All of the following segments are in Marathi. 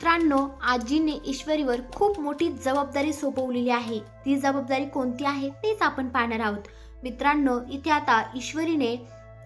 मित्रांनो, आजीने ईश्वरीवर खूप मोठी जबाबदारी सोपवलेली आहे. ती जबाबदारी कोणती आहे तेच आपण पाहणार आहोत. मित्रांनो, इथे आता ईश्वरीने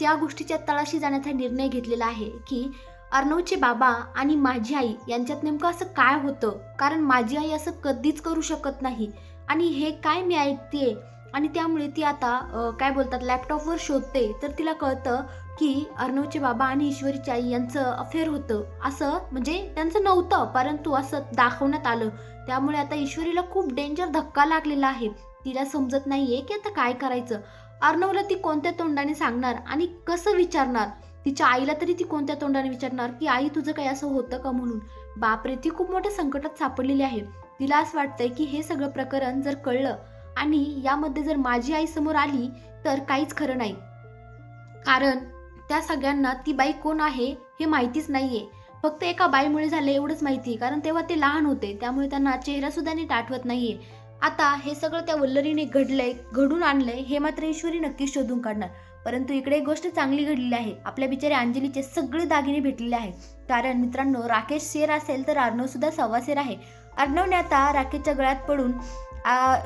त्या गोष्टीच्या तळाशी जाण्याचा निर्णय घेतलेला आहे की अर्णवचे बाबा आणि माझी आई यांच्यात नेमकं असं काय होतं, कारण माझी आई असं कधीच करू शकत नाही आणि हे काय मी ऐकतेय. आणि त्यामुळे ती आता काय बोलतात लॅपटॉपवर शोधते, तर तिला कळतं की अर्णवचे बाबा आणि ईश्वरीची आई यांचं अफेअर होतं. असं म्हणजे त्यांचं नव्हतं, परंतु असं दाखवण्यात आलं. त्यामुळे आता ईश्वरीला खूप डेंजर धक्का लागलेला आहे. तिला समजत नाहीये की आता काय करायचं. अर्णवला ती कोणत्या तोंडाने सांगणार आणि कसं विचारणार. तिच्या आईला तरी ती कोणत्या तोंडाने विचारणार की आई तुझं काही असं होतं का म्हणून. बापरे, ती खूप मोठ्या संकटात सापडलेली आहे. तिला असं वाटतंय की हे सगळं प्रकरण जर कळलं आणि यामध्ये जर माझी आई समोर आली तर काहीच खरं नाही, कारण त्या सगळ्यांना ती बाई कोण आहे हे माहितीच नाहीये. फक्त एका बाईमुळे झालं एवढंच माहिती, कारण तेव्हा ते लहान होते, त्यामुळे त्यांना चेहरा सुद्धा नीट आठवत नाहीये. आता हे सगळं त्या वल्लरीने घडून आणलंय हे मात्र ईश्वरी नक्कीच शोधून काढणार. परंतु इकडे एक गोष्ट चांगली घडलेली आहे. आपल्या बिचाऱ्या अंजलीचे सगळे दागिने भेटलेले आहेत. कारण मित्रांनो, राकेश शेर असेल तर अर्णव सुद्धा सव्वा शेर आहे. अर्णवने आता राकेशच्या गळ्यात पडून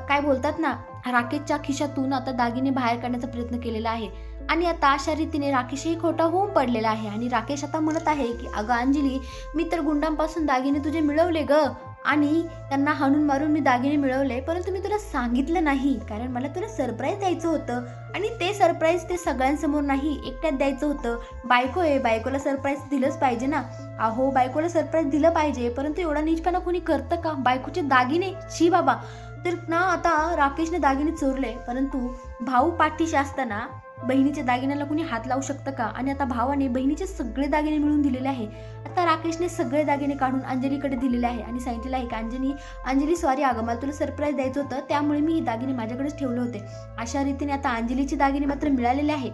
काय बोलतात ना, राकेशच्या खिशातून आता दागिने बाहेर काढण्याचा प्रयत्न केलेला आहे. आणि आता अशा रीतीने राकेशही खोटा होऊन पडलेला आहे. आणि राकेश आता म्हणत आहे की अगं अंजली, मी तर गुंडांपासून दागिने तुझे मिळवले ग, आणि त्यांना हाणून मारून मी दागिने मिळवले, परंतु मी तुला सांगितलं नाही, कारण मला तुला सरप्राईज द्यायचं होतं. आणि ते सरप्राईज ते सगळ्यांसमोर नाही, एकट्यात द्यायचं होतं. बायको आहे, बायकोला सरप्राईज दिलंच पाहिजे ना. अहो, बायकोला सरप्राईज दिलं पाहिजे, परंतु एवढा नीचपणा कोणी करतं का. बायकोचे दागिने, शी बाबा. तर ना आता राकेशने दागिने चोरले, परंतु भाऊ पाठीशी असताना बहिणीच्या दागिन्याला कोणी हात लावू शकतं का. आणि आता भावाने बहिणीचे सगळे दागिने मिळवून दिलेले आहे. आता राकेशने सगळे दागिने काढून अंजलीकडे दिलेले आहे आणि सांगितलेलं आहे की अंजली सॉरी अगं, मला तुला सरप्राईज द्यायचं होतं, त्यामुळे मी ही दागिने माझ्याकडेच ठेवले होते. अशा रीतीने आता अंजलीची दागिने मात्र मिळालेले आहे.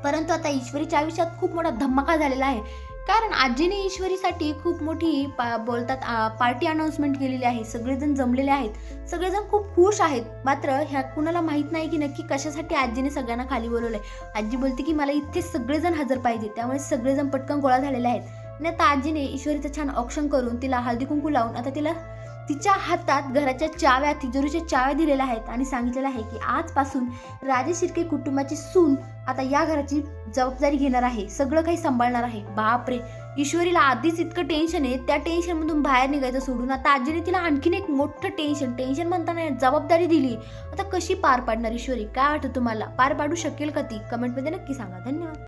परंतु आता ईश्वरीच्या आयुष्यात खूप मोठा धमाका झालेला आहे, कारण आजीने ईश्वरीसाठी खूप मोठी बोलतात पार्टी अनाउन्समेंट केलेली आहे. सगळेजण जमलेले आहेत, सगळेजण खूप खुश आहेत. मात्र ह्या कुणाला माहित नाही की नक्की कशासाठी आजीने सगळ्यांना खाली बोलवलंय. आजी बोलते की मला इथे सगळेजण हजर पाहिजे, त्यामुळे सगळेजण पटकन गोळा झालेले आहेत. आणि आता आजीने ईश्वरीचं छान ऑप्शन करून तिला हळदी कुंकू लावून आता तिला तिच्या हातात घराच्या चाव्या, तिजोरीच्या चाव्या दिलेल्या आहेत आणि सांगितलेलं आहे की आजपासून राजे शिर्के कुटुंबाची सून आता या घराची जबाबदारी घेणार आहे, सगळं काही सांभाळणार आहे. बापरे, ईश्वरीला आधीच इतकं टेन्शन आहे, त्या टेन्शनमधून बाहेर निघायचं सोडून आता आजीने तिला आणखीन एक मोठं टेन्शन म्हणताना जबाबदारी दिली. आता कशी पार पाडणार ईश्वरी, काय वाटतं तुम्हाला, पार पाडू शकेल का ती? कमेंटमध्ये नक्की सांगा. धन्यवाद.